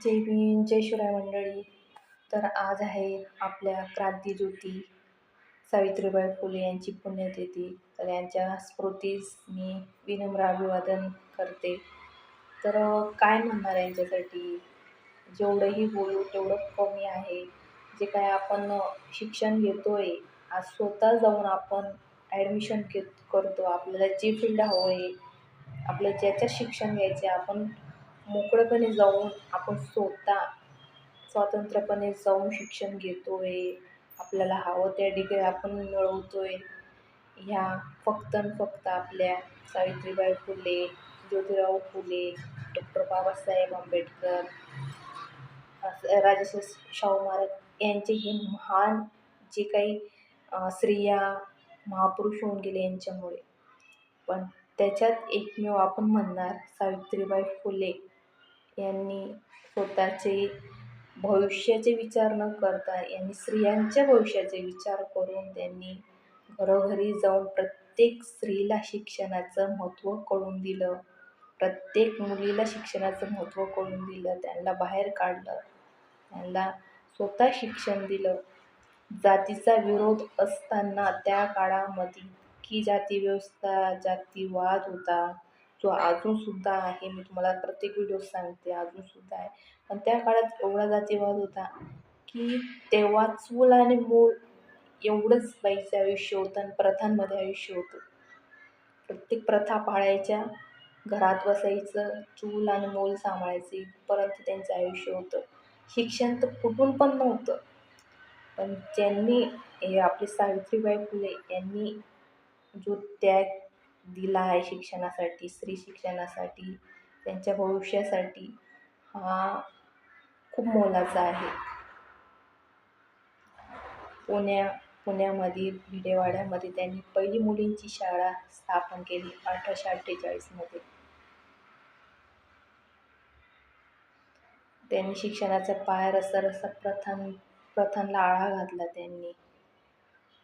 जय भीम जय शिवराय मंडळी. तर आज आहे आपल्या क्रांतीज्योती सावित्रीबाई फुले यांची पुण्यतिथी. तर यांच्या स्मृतीस मी विनम्र अभिवादन करते. तर काय म्हणणार यांच्यासाठी, जेवढंही बोलू तेवढं कमी आहे. जे काय आपण शिक्षण घेतोय, आज स्वतः जाऊन आपण ॲडमिशन करतो. आपल्याला जे फील्ड हवं आहे, आपल्याला ज्याच्यात शिक्षण घ्यायचे, आपण मोकळेपणे जाऊन आपण स्वतः स्वतंत्रपणे जाऊन शिक्षण घेतोय. आपल्याला हवं त्या डिग्री आपण मिळवतोय. ह्या फक्त आणि फक्त आपल्या सावित्रीबाई फुले, ज्योतिराव फुले, डॉक्टर बाबासाहेब आंबेडकर, राजर्षी शाहू महाराज यांचे हे महान जे काही स्त्रिया महापुरुष होऊन गेले यांच्यामुळे. पण त्याच्यात एकमेव आपण म्हणणार सावित्रीबाई फुले यांनी स्वतःचे भविष्याचे विचार न करता, यांनी स्त्रियांच्या भविष्याचे विचार करून त्यांनी घरोघरी जाऊन प्रत्येक स्त्रीला शिक्षणाचं महत्त्व कळून दिलं. प्रत्येक मुलीला शिक्षणाचं महत्त्व कळून दिलं. त्यांना बाहेर काढलं. त्यांना स्वतः शिक्षण दिलं. जातीचा विरोध असताना त्या काळामध्ये की जाती व्यवस्था, जातीवाद होता, जो अजूनसुद्धा आहे. मी तुम्हाला प्रत्येक व्हिडिओ सांगते, अजूनसुद्धा आहे. पण त्या काळात एवढा जातीवाद होता की तेव्हा चूल आणि मूल एवढंच बाईचं आयुष्य होतं आणि प्रथांमध्ये आयुष्य होतं. प्रत्येक प्रथा पाळायच्या, घरात बसायचं, चूल आणि मूल सांभाळायचे, परंतु त्यांचं आयुष्य होतं. शिक्षण तर कुठून पण नव्हतं. पण ज्यांनी हे आपली सावित्रीबाई फुले यांनी जो त्याग दिला आहे शिक्षणासाठी, स्त्री शिक्षणासाठी, त्यांच्या भविष्यासाठी, हा खूप मोलाचा आहे. पुण्यामध्ये भिडेवाड्यामध्ये त्यांनी पहिली मुलींची शाळा स्थापन केली 1848 मध्ये. त्यांनी शिक्षणाचा पाया रस्ता प्रथांना आळा घातला. त्यांनी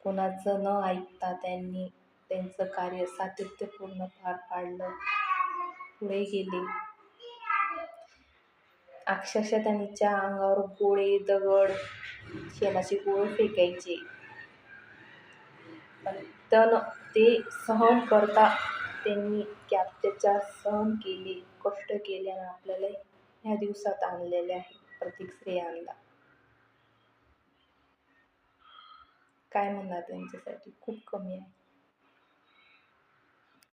कोणाचं न ऐकता त्यांनी त्यांचं कार्य सातत्यपूर्ण पार पाडलं, पुढे गेले. अक्षरशः त्यांच्या अंगावर गोळे, दगड, शेणाचे गोळे फेकायचे, पण ते सहन करता त्यांनी अत्याचार सहन केले, कष्ट केले आणि आपल्याला ह्या दिवसात आणलेले आहे, प्रत्येक स्त्रियांना. काय म्हणणार त्यांच्यासाठी, खूप कमी आहे.